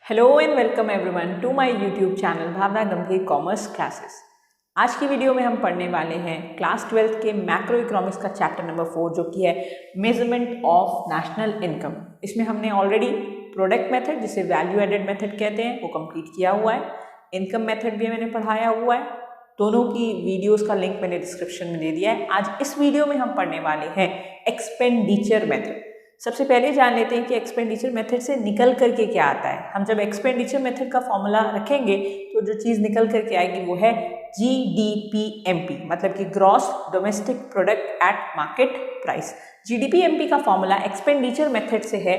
Hello and welcome everyone to my YouTube channel Bhavna Gambhir commerce classes. आज की video में हम पढ़ने वाले हैं क्लास 12 के मैक्रो इकोनॉमिक्स का चैप्टर नंबर 4 जो कि है मेजरमेंट ऑफ नेशनल इनकम। इसमें हमने ऑलरेडी प्रोडक्ट मेथड जिसे वैल्यू एडेड मेथड कहते हैं वो कंप्लीट किया हुआ है। इनकम मेथड भी मैंने पढ़ाया हुआ है। दोनों की वीडियोस का लिंक मैंने डिस्क्रिप्शन में दे दिया है। आज इस वीडियो में हम पढ़ने वाले हैं एक्सपेंडिचर मेथड। सबसे पहले जान लेते हैं कि एक्सपेंडिचर मेथड से निकल करके क्या आता है। हम जब एक्सपेंडिचर मेथड का फॉर्मूला रखेंगे तो जो चीज़ निकल करके आएगी वो है GDPMP, मतलब कि gross domestic product at market price. GDPMP का फॉर्मूला एक्सपेंडिचर मेथड से है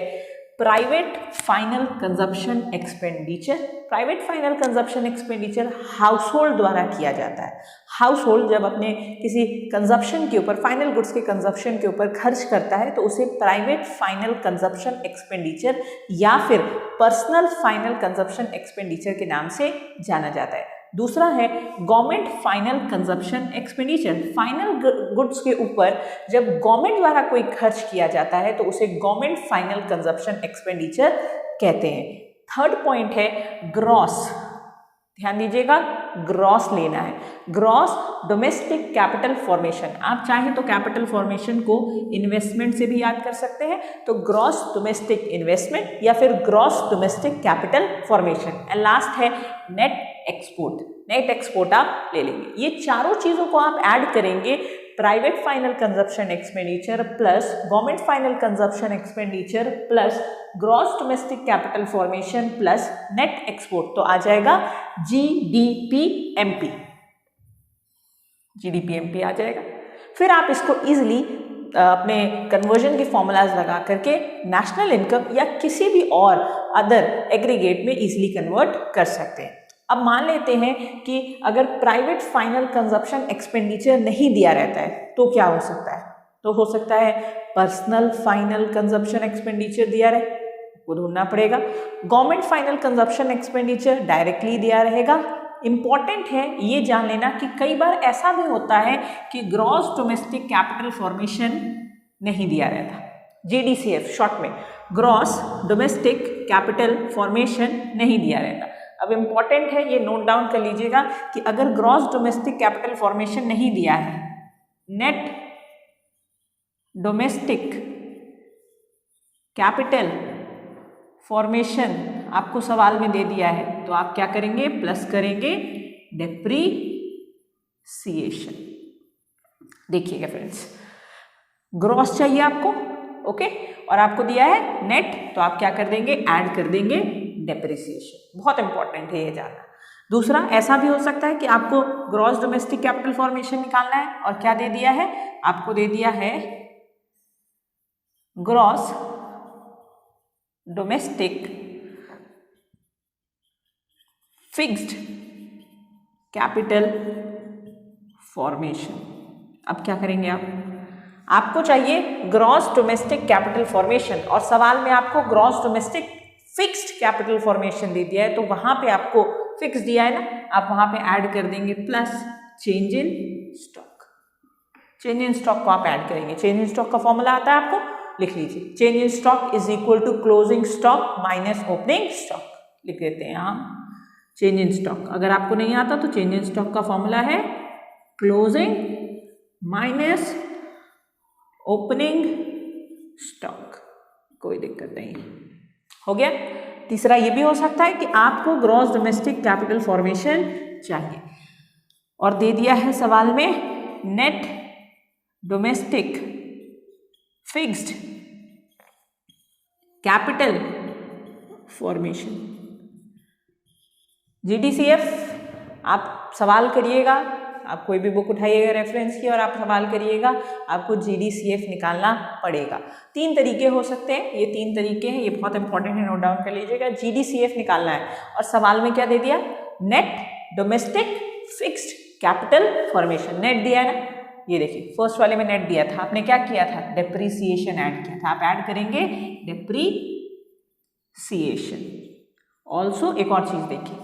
private final consumption expenditure. Private final consumption expenditure house hold द्वारा किया जाता है। हाउस होल्ड जब अपने किसी कंजप्शन के ऊपर, फाइनल गुड्स के कंजप्शन के ऊपर खर्च करता है तो उसे प्राइवेट फाइनल कंजप्शन एक्सपेंडिचर या फिर पर्सनल फाइनल कंजप्शन एक्सपेंडिचर के नाम से जाना जाता है। दूसरा है government final consumption expenditure. Final goods के ऊपर जब गवर्नमेंट द्वारा कोई खर्च किया जाता है तो उसे गवर्नमेंट फाइनल कंजप्शन एक्सपेंडिचर कहते हैं। थर्ड पॉइंट है ग्रॉस। ध्यान दीजिएगा, ग्रॉस लेना है। Gross domestic capital formation. आप चाहें तो कैपिटल फॉर्मेशन को इन्वेस्टमेंट से भी याद कर सकते हैं, तो ग्रॉस डोमेस्टिक इन्वेस्टमेंट या फिर gross domestic capital formation. And last है नेट एक्सपोर्ट। नेट एक्सपोर्ट आप ले लेंगे। ये चारों चीजों को आप ऐड करेंगे, private final consumption expenditure plus government final consumption expenditure plus gross domestic capital formation plus net export, तो आ जाएगा GDPMP। GDPMP आ जाएगा। फिर आप इसको इजिली अपने कन्वर्जन के फॉर्मूलाज लगा करके नेशनल इनकम या किसी भी और अदर एग्रीगेट में इजिली कन्वर्ट कर सकते हैं। अब मान लेते हैं कि अगर प्राइवेट फाइनल कंजप्शन एक्सपेंडिचर नहीं दिया रहता है तो क्या हो सकता है? तो हो सकता है पर्सनल फाइनल कंजप्शन एक्सपेंडिचर दिया रहे, वो ढूंढना पड़ेगा। Government final consumption expenditure directly दिया रहेगा। इंपॉर्टेंट है ये जान लेना कि कई बार ऐसा भी होता है कि ग्रॉस डोमेस्टिक कैपिटल फॉर्मेशन नहीं दिया रहता। GDCF शॉर्ट में ग्रॉस डोमेस्टिक कैपिटल फॉर्मेशन नहीं दिया रहता। अब इम्पॉर्टेंट है ये नोट डाउन कर लीजिएगा कि अगर ग्रॉस डोमेस्टिक कैपिटल फॉर्मेशन नहीं दिया है, नेट डोमेस्टिक कैपिटल फॉर्मेशन आपको सवाल में दे दिया है, तो आप क्या करेंगे? प्लस करेंगे डेप्रीसिएशन। देखिएगा फ्रेंड्स, ग्रॉस चाहिए आपको, ओके, और आपको दिया है नेट, तो आप क्या कर देंगे? ऐड कर देंगे डेप्रिसिएशन। बहुत इंपॉर्टेंट है ये जानना। दूसरा, ऐसा भी हो सकता है कि आपको ग्रॉस डोमेस्टिक कैपिटल फॉर्मेशन निकालना है और क्या दे दिया है? आपको दे दिया है gross domestic fixed capital formation. अब क्या करेंगे आप? आपको चाहिए ग्रॉस डोमेस्टिक कैपिटल फॉर्मेशन और सवाल में आपको gross domestic fixed capital formation दे दिया है, तो वहां पे आपको फिक्स दिया है ना, आप वहां पे ऐड कर देंगे plus change in stock. Change in stock को आप ऐड करेंगे। चेंज इन स्टॉक का फॉर्मूला आता है, आपको लिख लीजिए। Change in stock is equal to closing stock minus opening stock. लिख देते हैं हम चेंज इन स्टॉक। अगर आपको नहीं आता तो चेंज इन स्टॉक का फॉर्मूला है क्लोजिंग माइनस ओपनिंग स्टॉक। कोई दिक्कत नहीं, हो गया। तीसरा ये भी हो सकता है कि आपको ग्रॉस डोमेस्टिक कैपिटल फॉर्मेशन चाहिए और दे दिया है सवाल में net domestic fixed capital formation. GDCF आप सवाल करिएगा, आप कोई भी बुक उठाइएगा रेफरेंस की और आप सवाल करिएगा, आपको GDCF निकालना पड़ेगा। 3 तरीके हो सकते हैं, ये 3 तरीके हैं, ये बहुत इंपॉर्टेंट है, नोट डाउन कर लीजिएगा। GDCF निकालना है और सवाल में क्या दे दिया? Net domestic fixed capital formation. Net दिया है ना, ये देखिए फर्स्ट वाले में नेट दिया था, आपने क्या किया था? डेप्रीसिएशन ऐड किया था। आप ऐड करेंगे डेप्रीसिएशन। ऑल्सो एक और चीज देखिए,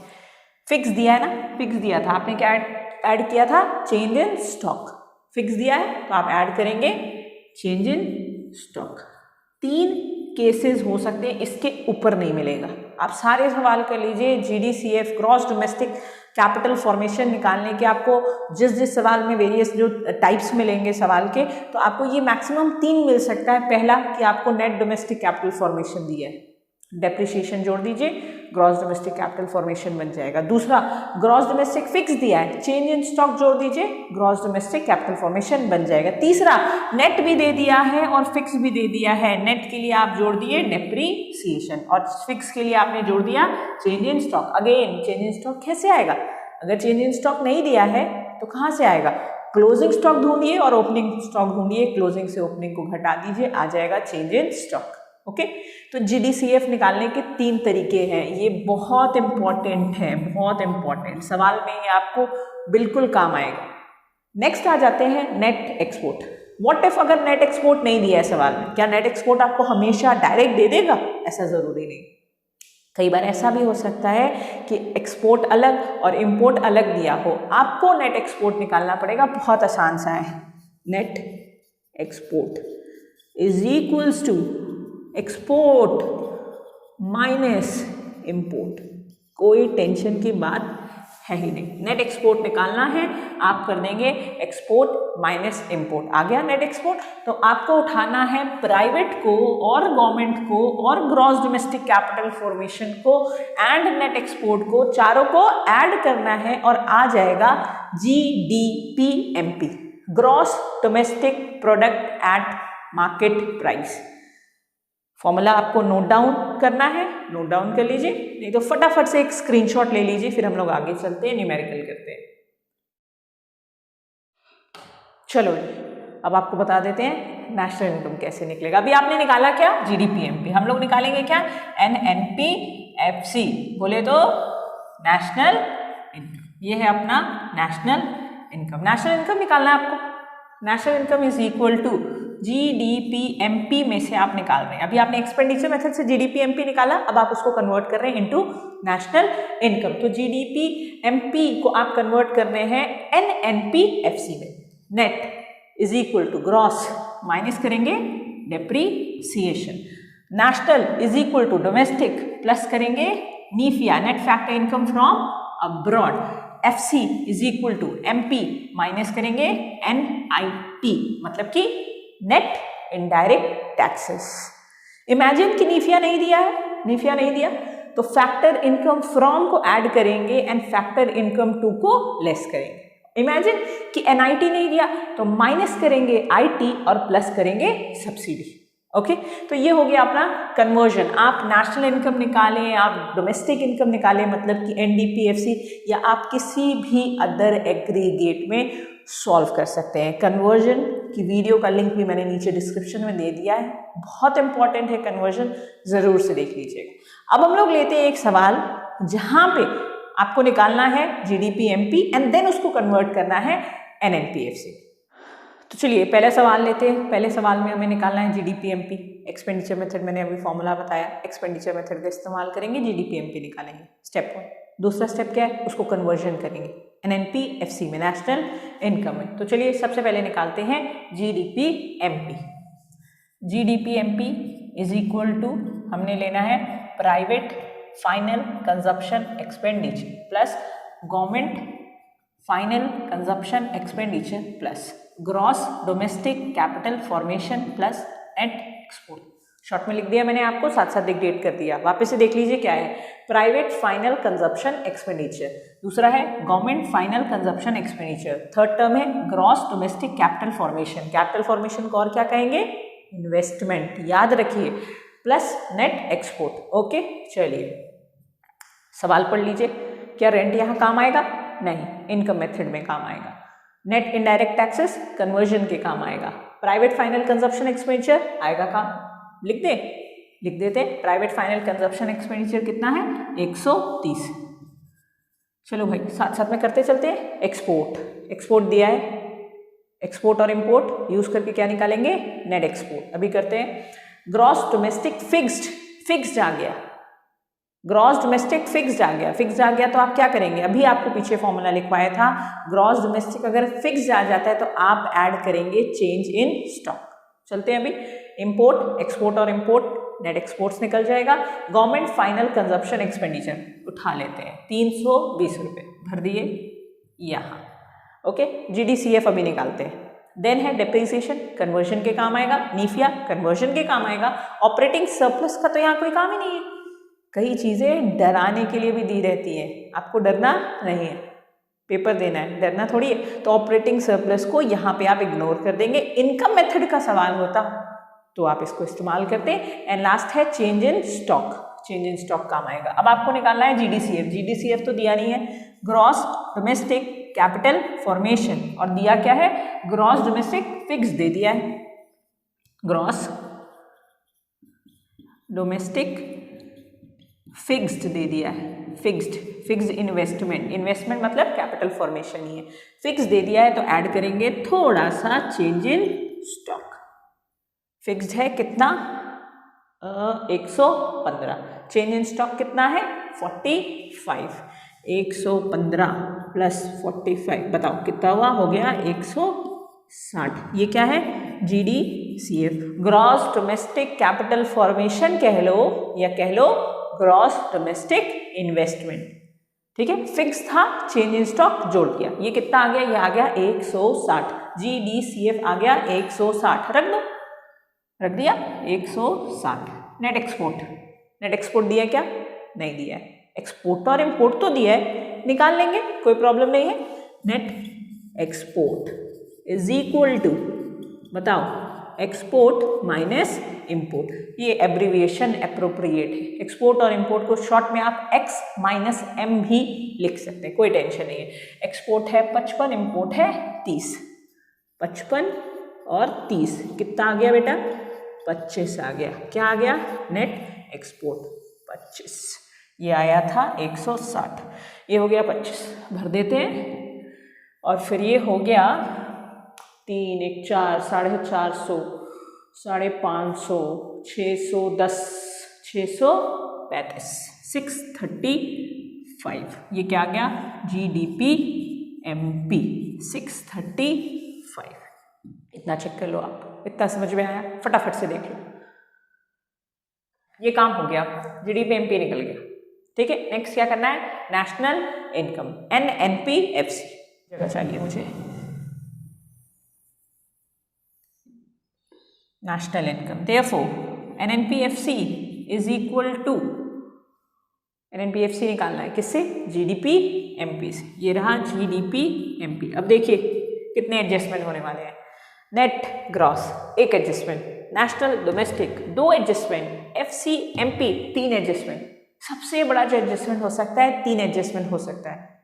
फिक्स दिया है ना, फिक्स दिया था, आपने क्या ऐड किया था? Change in stock. फिक्स दिया है तो आप ऐड करेंगे चेंज इन स्टॉक। 3 केसेस हो सकते हैं, इसके ऊपर नहीं मिलेगा। आप सारे सवाल कर लीजिए, GDCF gross domestic capital formation निकालने के आपको जिस सवाल में वेरियस जो टाइप्स मिलेंगे सवाल के, तो आपको ये मैक्सिमम 3 मिल सकता है। पहला कि आपको नेट डोमेस्टिक कैपिटल फॉर्मेशन दिया है, डेप्रिसिएशन जोड़ दीजिए, ग्रॉस डोमेस्टिक कैपिटल फॉर्मेशन बन जाएगा। दूसरा ग्रॉस डोमेस्टिक फिक्स दिया है, चेंज इन स्टॉक जोड़ दीजिए, ग्रॉस डोमेस्टिक कैपिटल फॉर्मेशन बन जाएगा। तीसरा नेट भी दे दिया है और फिक्स भी दे दिया है। नेट के लिए आप जोड़ दिए डेप्रिसिएशन और फिक्स के लिए आपने जोड़ दिया change in stock. Again change in stock कैसे आएगा? अगर चेंज इन स्टॉक नहीं दिया है तो कहाँ से आएगा? क्लोजिंग स्टॉक ढूंढिए और ओपनिंग स्टॉक ढूंढिए, क्लोजिंग से ओपनिंग को घटा दीजिए, आ जाएगा चेंज इन स्टॉक। ओके, तो GDCF निकालने के 3 तरीके हैं। ये बहुत इंपॉर्टेंट है, बहुत इंपॉर्टेंट, सवाल में ये आपको बिल्कुल काम आएगा। नेक्स्ट आ जाते हैं नेट एक्सपोर्ट। व्हाट इफ अगर नेट एक्सपोर्ट नहीं दिया है सवाल में, क्या नेट एक्सपोर्ट आपको हमेशा डायरेक्ट दे देगा? ऐसा जरूरी नहीं। कई बार ऐसा भी हो सकता है कि एक्सपोर्ट अलग और इंपोर्ट अलग दिया हो, आपको नेट एक्सपोर्ट निकालना पड़ेगा। बहुत आसान सा है, net export is equals to export minus import. कोई टेंशन की बात है ही नहीं। नेट एक्सपोर्ट निकालना है, आप कर देंगे एक्सपोर्ट माइनस इंपोर्ट। आ गया नेट एक्सपोर्ट। तो आपको उठाना है प्राइवेट को और गवर्नमेंट को और ग्रॉस डोमेस्टिक कैपिटल फॉर्मेशन को एंड नेट एक्सपोर्ट को, चारों को ऐड करना है और आ जाएगा GDPMP, gross domestic product at market price. Formula आपको नोट डाउन करना है, नोट डाउन कर लीजिए, नहीं तो फटाफट से एक स्क्रीनशॉट ले लीजिए, फिर हम लोग आगे चलते हैं, न्यूमेरिकल करते हैं। चलो अब आपको बता देते हैं नेशनल इनकम कैसे निकलेगा। अभी आपने निकाला क्या? GDPMP। हम लोग निकालेंगे क्या? NNPFC। बोले तो नेशनल इनकम। ये है अपना नेशनल इनकम। नेशनल इनकम निकालना है आपको। National income is equal to GDPMP में से आप निकाल रहे हैं। अभी आपने एक्सपेंडिचर मेथड से GDPMP निकाला, अब आप उसको कन्वर्ट कर रहे हैं इनटू नेशनल इनकम। तो GDPMP को आप कन्वर्ट कर रहे हैं NNPFC में। Net is equal to gross minus करेंगे depreciation, national is equal to domestic plus करेंगे NFIA, net factor income from abroad. FC is equal to MP minus करेंगे NIT, मतलब कि नेट इनडायरेक्ट टैक्सेस। इमेजिन कि नीफिया नहीं दिया है, नीफिया नहीं दिया तो फैक्टर इनकम फ्रॉम को ऐड करेंगे एंड फैक्टर इनकम टू को लेस करेंगे। इमेजिन कि NIT नहीं दिया तो माइनस करेंगे IT और प्लस करेंगे सब्सिडी। ओके, तो ये हो गया अपना कन्वर्जन। आप नेशनल इनकम निकालें, आप डोमेस्टिक इनकम निकालें, मतलब कि NDPFC, या आप किसी भी अदर एग्रीगेट में सॉल्व कर सकते हैं। कन्वर्जन की वीडियो का लिंक भी मैंने नीचे डिस्क्रिप्शन में दे दिया है, बहुत इंपॉर्टेंट है कन्वर्जन, ज़रूर से देख लीजिएगा। अब हम लोग लेते हैं एक सवाल जहाँ पे आपको निकालना है GDPMP एंड देन उसको कन्वर्ट करना है NNPFC। तो चलिए पहले सवाल लेते हैं। पहले सवाल में हमें निकालना है GDPMP। एक्सपेंडिचर मेथड मैंने अभी फॉर्मूला बताया, एक्सपेंडिचर मेथड का इस्तेमाल करेंगे, GDPMP निकालेंगे। स्टेप 1। दूसरा स्टेप क्या है? उसको कन्वर्जन करेंगे NNPFC में, नेशनल इनकम में। तो चलिए सबसे पहले निकालते हैं GDPMP। GDPMP is equal to हमने लेना है private final consumption expenditure plus government final consumption expenditure plus gross domestic capital formation plus net export. Short में लिख दिया मैंने आपको, साथ साथ डिक्टेट कर दिया। वापस से देख लीजिए क्या है? प्राइवेट फाइनल कंजप्शन एक्सपेंडिचर, दूसरा है government final consumption expenditure, third term है gross domestic capital formation. Capital formation को और क्या कहेंगे? इन्वेस्टमेंट, याद रखिए, प्लस नेट एक्सपोर्ट। ओके, चलिए सवाल पढ़ लीजिए। क्या रेंट यहाँ काम आएगा? नहीं, इनकम मेथड में काम आएगा। नेट इनडायरेक्ट टैक्सेस कन्वर्जन के काम आएगा। प्राइवेट फाइनल कंजप्शन एक्सपेंडिचर आएगा काम, लिख देते हैं। प्राइवेट फाइनल कंजप्शन एक्सपेंडिचर कितना है? 130। चलो भाई साथ साथ में करते चलते हैं। एक्सपोर्ट दिया है, एक्सपोर्ट और इंपोर्ट यूज करके क्या निकालेंगे? Net export. अभी करते हैं ग्रॉस डोमेस्टिक फिक्स्ड आ गया, ग्रॉस डोमेस्टिक फिक्स्ड आ गया तो आप क्या करेंगे? अभी आपको पीछे फॉर्मूला लिखवाया था, ग्रॉस डोमेस्टिक अगर फिक्स्ड आ जाता है तो आप ऐड करेंगे चेंज इन स्टॉक। चलते हैं अभी इंपोर्ट, एक्सपोर्ट और इंपोर्ट नेट एक्सपोर्ट्स निकल जाएगा। गवर्नमेंट फाइनल कंजप्शन एक्सपेंडिचर उठा लेते हैं 320 रुपये, भर दिए यहाँ। ओके, GDCF अभी निकालते हैं। देन है डेप्रिसिएशन, कन्वर्जन के काम आएगा। नीफिया कन्वर्जन के काम आएगा। ऑपरेटिंग सरप्लस का तो यहाँ कोई काम ही नहीं है। कई चीज़ें डराने के लिए भी दी रहती है, आपको डरना नहीं है, पेपर देना है, डरना थोड़ी है। तो ऑपरेटिंग सरप्लस को यहाँ पे आप इग्नोर कर देंगे। इनकम मेथड का सवाल होता तो आप इसको इस्तेमाल करते हैं। एंड लास्ट है change in stock, change in stock काम आएगा। अब आपको निकालना है GDCF। GDCF तो दिया नहीं है, ग्रॉस डोमेस्टिक कैपिटल फॉर्मेशन, और दिया क्या है, ग्रॉस डोमेस्टिक फिक्स दे दिया है। ग्रॉस डोमेस्टिक फिक्स्ड दे दिया है। फिक्स्ड इन्वेस्टमेंट, इन्वेस्टमेंट मतलब कैपिटल फॉर्मेशन ही है। फिक्स दे दिया है तो ऐड करेंगे थोड़ा सा चेंज इन स्टॉक। फिक्स्ड है कितना, 115। चेंज इन स्टॉक कितना है, 45। 115 प्लस 45 बताओ कितना हुआ, हो गया 160। ये क्या है, GDCF, gross domestic capital formation कह लो या कह लो ग्रॉस डोमेस्टिक इन्वेस्टमेंट। ठीक है, फिक्स था, चेंज इन स्टॉक जोड़ दिया, ये कितना आ गया, ये आ गया 160। GDCF आ गया 160, रख दो, रख दिया 160। नेट एक्सपोर्ट दिया क्या, नहीं दिया है। एक्सपोर्ट और इम्पोर्ट तो दिया है, निकाल लेंगे, कोई प्रॉब्लम नहीं है। Net export is equal to, बताओ, एक्सपोर्ट माइनस इम्पोर्ट। ये एब्रीविएशन अप्रोप्रिएट है। एक्सपोर्ट और इम्पोर्ट को शॉर्ट में आप X माइनस M भी लिख सकते हैं, कोई टेंशन नहीं है। एक्सपोर्ट है 55, इम्पोर्ट है 30। 55 और 30 कितना आ गया बेटा, 25 आ गया। क्या आ गया, नेट एक्सपोर्ट 25। ये आया था 160, ये हो गया 25, भर देते हैं। और फिर ये हो गया 3 1 4 450, 550, 610, 635, 635। ये क्या आ गया, GDP MP 635। इतना चेक कर लो आप, इतना समझ में आया, फटाफट से देख लो। ये काम हो गया, GDP MP निकल गया। ठीक है, नेक्स्ट क्या करना है, नेशनल इनकम, NNPFC जगह चाहिए मुझे। National income, therefore NNPFC is equal to, NNPFC निकालना है किससे, GDP MP से। ये रहा GDP MP। अब देखिए कितने एडजस्टमेंट होने वाले हैं। Net gross 1 adjustment, national domestic 2 adjustment, FC MP 3 adjustment. सबसे बड़ा जो एडजस्टमेंट हो सकता है 3 एडजस्टमेंट हो सकता है।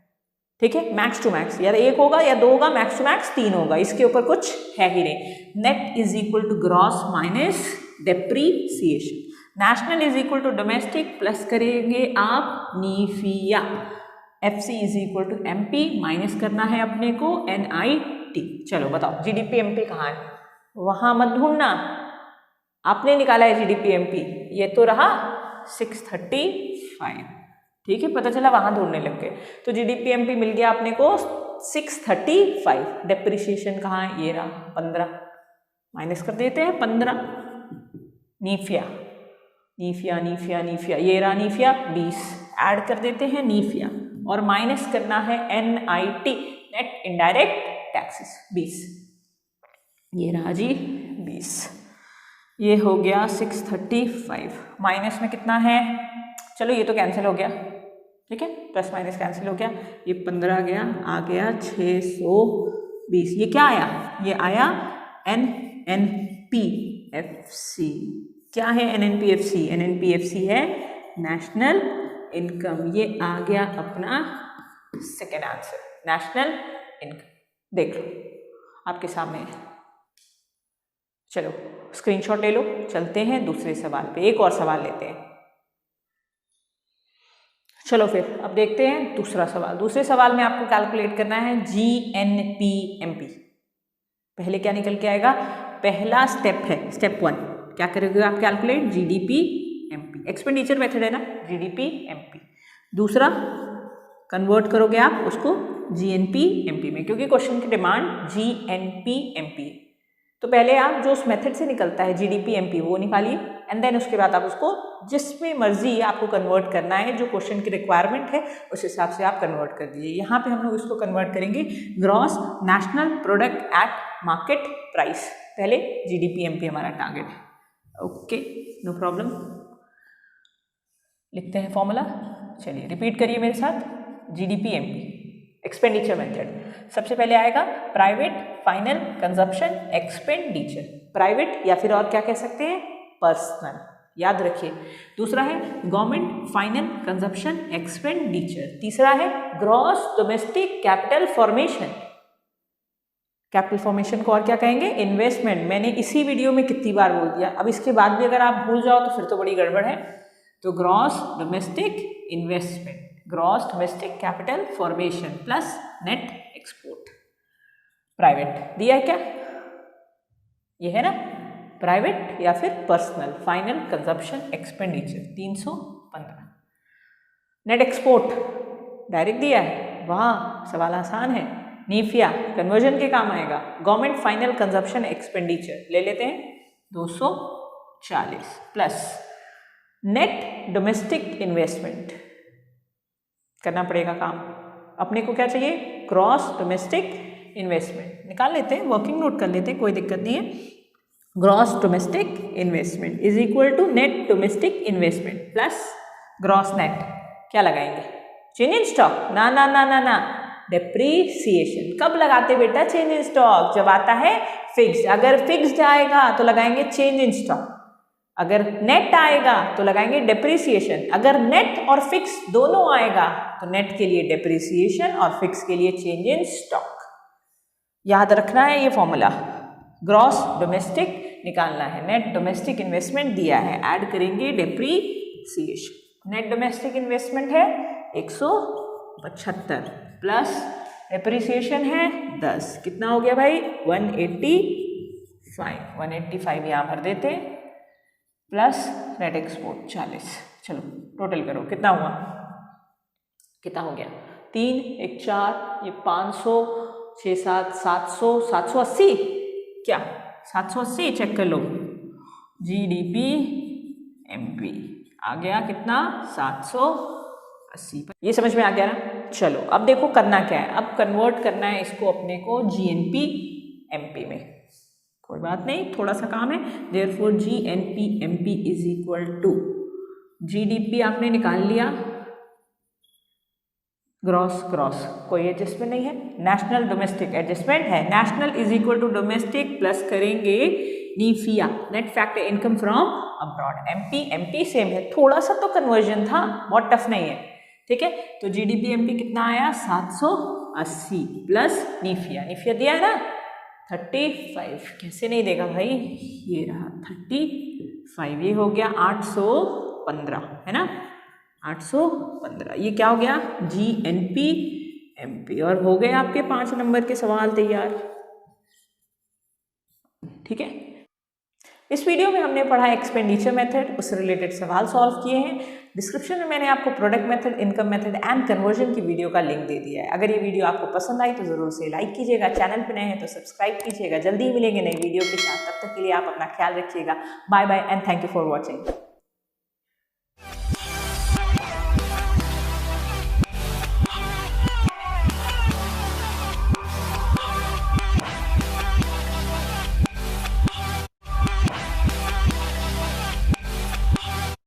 ठीक है, मैक्स टू मैक्स या 1 होगा या 2 होगा, मैक्स टू मैक्स 3 होगा, इसके ऊपर कुछ है ही नहीं। Net is equal to gross minus depreciation. National is equal to domestic plus करेंगे आप NFIA. FC is equal to MP minus करना है अपने को NIT। चलो बताओ GDP MP कहाँ है, वहां मत ढूंढना, आपने निकाला है GDP MP, ये तो रहा 635। ठीक है, पता चला वहां ढूंढने लग गए। तो GDP MP मिल गया अपने को 635। डेप्रिसिएशन कहाँ है, ये रहा 15, माइनस कर देते हैं 15। नीफिया नीफिया नीफिया नीफिया, ये रहा नीफिया 20, ऐड कर देते हैं नीफिया, और माइनस करना है NIT, नेट इनडायरेक्ट टैक्सेस 20। ये रहा जी 20, ये हो गया 635। माइनस में कितना है, चलो ये तो कैंसिल हो गया, ठीक है, प्लस माइनस कैंसिल हो गया। ये 15 गया, आ गया 620। ये क्या आया, ये आया NNPFC। क्या है NNPFC, NNPFC है नेशनल इनकम। ये आ गया अपना सेकेंड आंसर, नेशनल इनकम। देख लो आपके सामने, चलो स्क्रीनशॉट ले लो, चलते हैं दूसरे सवाल पे। एक और सवाल लेते हैं, चलो फिर अब देखते हैं दूसरा सवाल। दूसरे सवाल में आपको कैलकुलेट करना है GNPMP। पहले क्या निकल के आएगा, पहला स्टेप है स्टेप 1, क्या करोगे आप calculate GDP MP, expenditure method है ना, GDP MP। दूसरा कन्वर्ट करोगे आप उसको GNP MP में, क्योंकि क्वेश्चन की डिमांड GNP MP। तो पहले आप जो उस मेथड से निकलता है जीडीपी एमपी वो निकालिए, एंड देन उसके बाद आप उसको जिसमें मर्जी आपको कन्वर्ट करना है, जो क्वेश्चन की रिक्वायरमेंट है उस हिसाब से आप कन्वर्ट कर दीजिए। यहाँ पे हम लोग इसको कन्वर्ट करेंगे gross national product at market price. पहले जीडीपी एमपी हमारा टारगेट है। Okay, no problem. लिखते हैं फॉर्मूला, चलिए रिपीट करिए मेरे साथ। जीडीपी एमपी एक्सपेंडिचर मेथड, सबसे पहले आएगा private final consumption expenditure. Private या फिर और क्या कह सकते हैं, पर्सनल, याद रखिए। दूसरा है गवर्नमेंट फाइनल कंजप्शन एक्सपेंडिचर। तीसरा है gross domestic capital formation. Capital formation को और क्या कहेंगे, इन्वेस्टमेंट। मैंने इसी वीडियो में कितनी बार बोल दिया, अब इसके बाद भी अगर आप भूल जाओ तो फिर तो बड़ी गड़बड़ है। तो gross domestic investment, gross domestic capital formation plus net export. Private दिया है क्या, ये है ना, प्राइवेट या फिर personal final consumption expenditure 315। Net export direct दिया है, वाह सवाल आसान है। नीफिया कन्वर्जन के काम आएगा। गवर्नमेंट फाइनल कंजप्शन एक्सपेंडिचर ले लेते हैं 240 प्लस नेट डोमेस्टिक इन्वेस्टमेंट, करना पड़ेगा काम। अपने को क्या चाहिए, क्रॉस डोमेस्टिक इन्वेस्टमेंट। निकाल लेते हैं, वर्किंग नोट कर लेते हैं, कोई दिक्कत नहीं है। Gross domestic investment is equal to net domestic investment plus gross net, क्या लगाएंगे, चेंज इन स्टॉक। ना ना ना ना ना, डेप्रीसिएशन। कब लगाते बेटा चेंज इन स्टॉक, जब आता है फिक्स्ड। अगर फिक्स्ड आएगा तो लगाएंगे चेंज इन स्टॉक, अगर नेट आएगा तो लगाएंगे डेप्रीसिएशन। अगर नेट और फिक्स दोनों आएगा तो नेट के लिए डेप्रीसिएशन और फिक्स के लिए चेंज इन स्टॉक। याद रखना है ये फॉर्मूला। ग्रॉस डोमेस्टिक निकालना है, नेट डोमेस्टिक इन्वेस्टमेंट दिया है, ऐड करेंगे डेप्रीसिएशन। नेट डोमेस्टिक इन्वेस्टमेंट है 175 प्लस डेप्रीसिएशन है 10, कितना हो गया भाई 185 यहाँ भर देते हैं, प्लस नेट एक्सपोर्ट 40। चलो टोटल करो कितना हुआ, कितना हो गया, 3 1 4, ये 500 6 7 700 780, क्या 780, चेक कर लो। जीडीपी एमपी आ गया कितना 780। ये समझ में आ गया ना। चलो अब देखो करना क्या है, अब कन्वर्ट करना है इसको अपने को जीएनपी एमपी में। कोई बात नहीं, थोड़ा सा काम है। Therefore GNP MP is equal to GDP आपने निकाल लिया, ग्रॉस ग्रॉस कोई एडजस्टमेंट नहीं है, नेशनल डोमेस्टिक एडजस्टमेंट है। National is equal to domestic plus करेंगे NFIA, net factor income from abroad. MP same है, थोड़ा सा तो कन्वर्जन था, बहुत टफ नहीं है, ठीक है। तो जीडीपी एमपी कितना आया 780 प्लस नीफिया दिया है ना 35, कैसे नहीं देगा भाई, ये रहा 35, ये हो गया 815, है ना 815। ये क्या हो गया जीएनपी एमपी, और हो गए आपके 5 नंबर के सवाल तैयार, ठीक है। इस वीडियो में हमने पढ़ा एक्सपेंडिचर मेथड, उससे रिलेटेड सवाल सॉल्व किए हैं। डिस्क्रिप्शन में मैंने आपको product method, income method and conversion की वीडियो का लिंक दे दिया है। अगर ये वीडियो आपको पसंद आई तो ज़रूर से लाइक कीजिएगा, चैनल पर नए हैं तो सब्सक्राइब कीजिएगा। जल्दी ही मिलेंगे नई वीडियो के साथ, तब तक के लिए आप अपना ख्याल रखिएगा। Bye bye and thank you for watching.